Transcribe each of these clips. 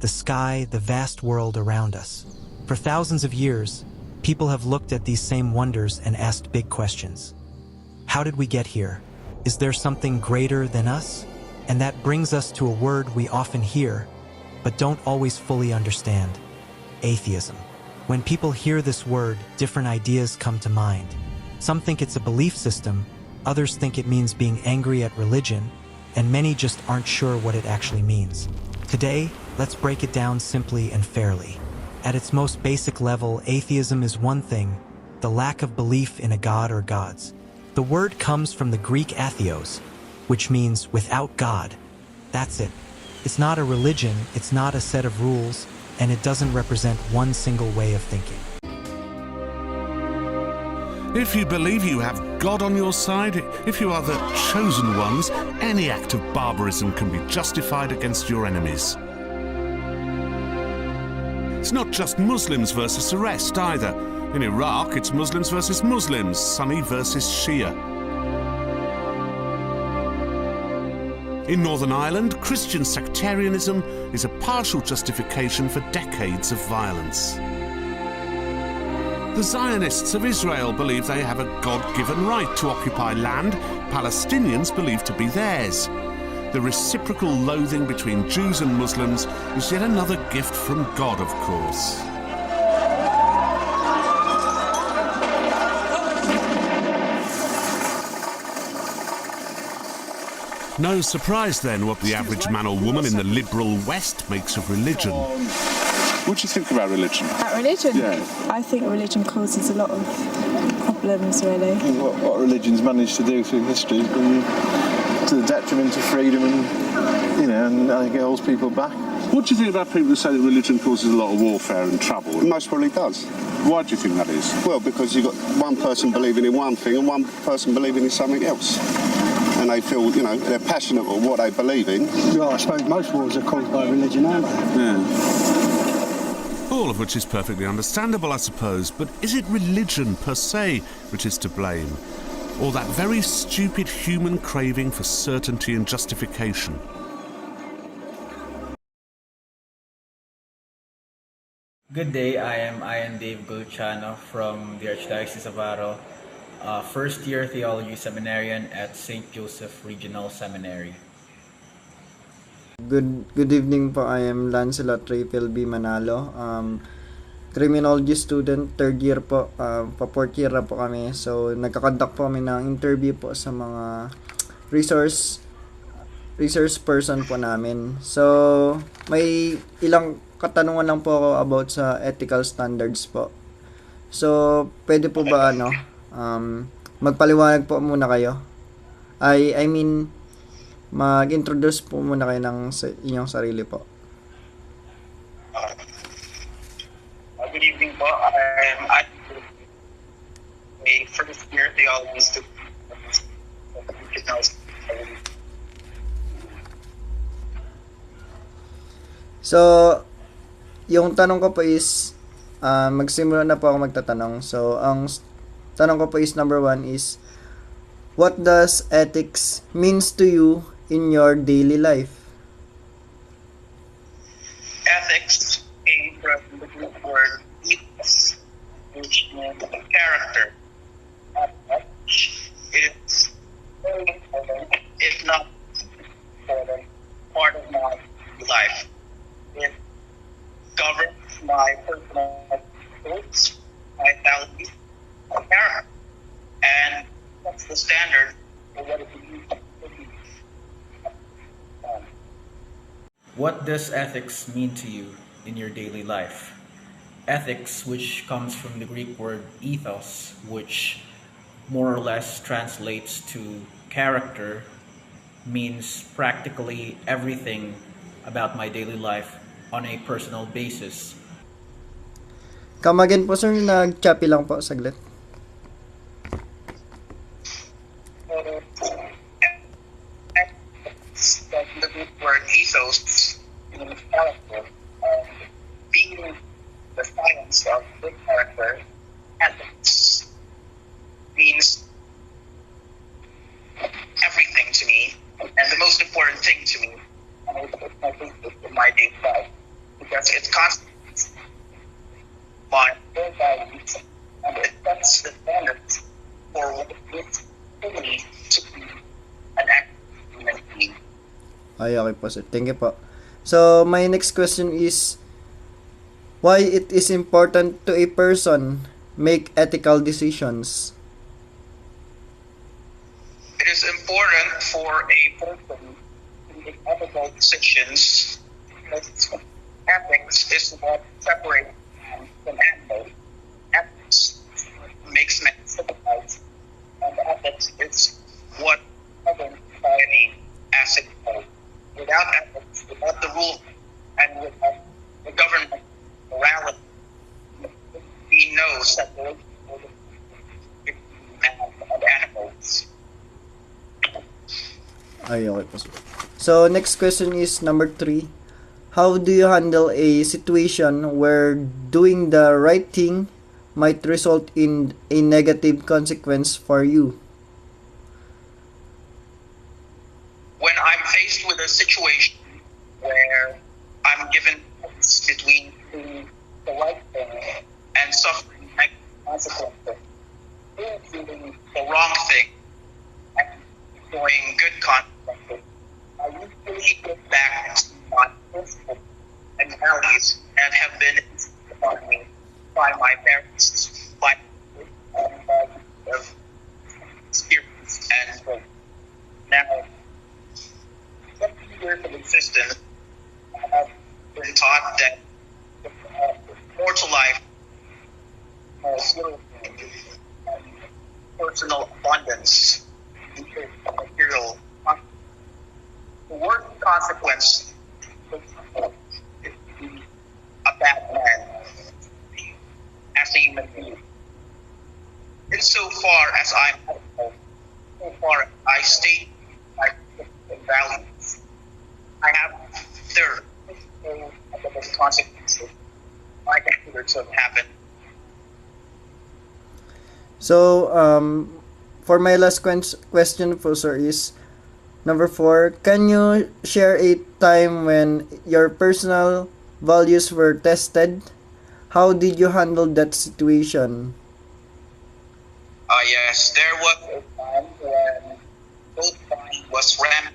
the sky, the vast world around us. For thousands of years, people have looked at these same wonders and asked big questions. How did we get here? Is there something greater than us? And that brings us to a word we often hear, but don't always fully understand: atheism. When people hear this word, different ideas come to mind. Some think it's a belief system, others think it means being angry at religion, and many just aren't sure what it actually means. Today, let's break it down simply and fairly. At its most basic level, atheism is one thing: the lack of belief in a god or gods. The word comes from the Greek atheos, which means without God. That's it. It's not a religion, it's not a set of rules, and it doesn't represent one single way of thinking. If you believe you have God on your side, if you are the chosen ones, any act of barbarism can be justified against your enemies. It's not just Muslims versus the rest either. In Iraq, it's Muslims versus Muslims, Sunni versus Shia. In Northern Ireland, Christian sectarianism is a partial justification for decades of violence. The Zionists of Israel believe they have a God-given right to occupy land Palestinians believe to be theirs. The reciprocal loathing between Jews and Muslims is yet another gift from God, of course. No surprise then what the average man or woman in the liberal West makes of religion. What do you think about religion? About religion? Yeah. I think religion causes a lot of problems, really. What religion's managed to do through history has been to the detriment of freedom and I think it holds people back. What do you think about people who say that religion causes a lot of warfare and trouble? It most probably does. Why do you think that is? Well, because you've got one person believing in one thing and one person believing in something else. And they feel, they're passionate about what they believe in. Well, I suppose most wars are caused by religion, aren't they? Yeah. All of which is perfectly understandable, I suppose, but is it religion per se which is to blame? Or that very stupid human craving for certainty and justification? Good day, I am Ian Dave Gulchano from the Archdiocese of Aro, first-year theology seminarian at St. Joseph Regional Seminary. Good evening po. I am Lancelot Rapel B. Manalo. Criminology student, third year po. Pa-fourth year na po kami. So, nagkakonduct po kami ng interview po sa mga resource person po namin. So, may ilang katanungan lang po ako about sa ethical standards po. So, pwede po ba magpaliwanag po muna kayo? I mean, mag-introduce po muna kayo ng inyong sarili po. Good evening po. I am a first-year theology student. So, yung tanong ko po is, magsimula na po ako magtatanong. So, ang tanong ko po is, number 1 is, what does ethics means to you in your daily life? Ethics came from the Greek word ethos, which means character. It's very important, if not important, part of my life. It governs my personal goals, my values, my character, and that's the standard for what it means to be. What does ethics mean to you in your daily life? Ethics, which comes from the Greek word ethos, which more or less translates to character, means practically everything about my daily life on a personal basis. Come again po sir, nag-choppy lang po saglit. The Greek word ethos means character, and being the science of good character, ethics means everything to me, and the most important thing to me, and it's my basis in my daily life. because it constitutes my core values and it sets the standards for what it means to me to be an active human being. Ay, okay po, sir. Thank you po. So, my next question is, why it is important to a person make ethical decisions? It is important for a person to make ethical decisions because ethics is what separates man from animals. Ethics makes man civilized, and ethics is what governs society as a whole. Without ethics, without the rule, and without the government morality, there would be no separation between man and animals. Ay, okay po, sir. So, next question is number 3. How do you handle a situation where doing the right thing might result in a negative consequence for you? When I'm faced with a situation where I'm given choice between doing the right thing and suffering negative consequences, or doing the wrong thing and enjoying good consequences, I usually get back to my principles and values that have been instilled upon me by my parents, by of experience and growth. Now, 70 years of existence, I have been taught that more to life, more skill, and personal abundance, material. The worst consequence is to be a bad man as a human being. Insofar as I'm ethical, so far as I state my values, I have there is no negative consequences I consider to have happened. So, for my last question po, sir, is number 4. Can you share a time when your personal values were tested? How did you handle that situation? Yes, there was a time when both crime was rampant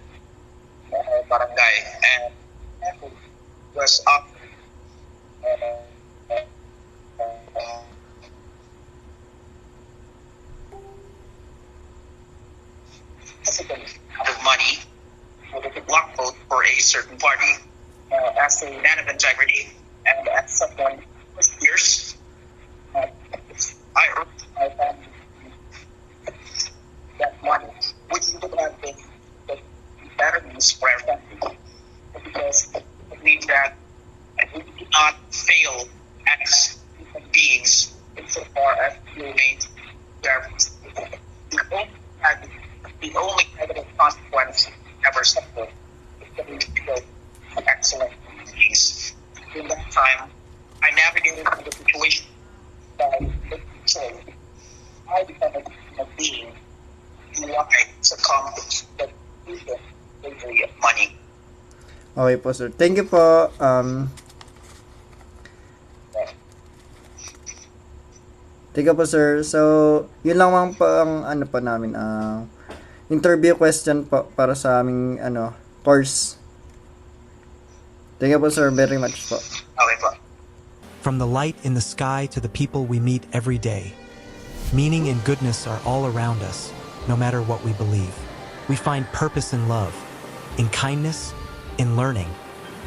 in our barangay and family was offering amount of money with a block vote for a certain party. As a man of integrity and as someone who was fierce, I urged my family that money, which would have been the better news for our family, because I believe that we do not fail as human beings insofar as we remain parents. The only negative consequence we ever suffered is that we feel excellent beings. In that time, I navigated through the situation by making sure I become a human being who I succumb to the slavery of money. Okay po, sir. Thank you po. Thank you po, sir. So, yun lang po ang ano po namin, interview question po para sa aming course. Thank you po, sir, very much po. Okay po. From the light in the sky to the people we meet every day, meaning and goodness are all around us, no matter what we believe. We find purpose in love, in kindness, in learning,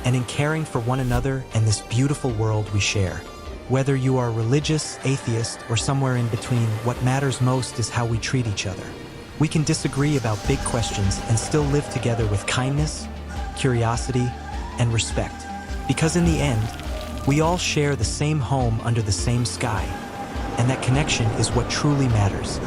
and in caring for one another and this beautiful world we share. Whether you are religious, atheist, or somewhere in between, what matters most is how we treat each other. We can disagree about big questions and still live together with kindness, curiosity, and respect. Because in the end, we all share the same home under the same sky, and that connection is what truly matters.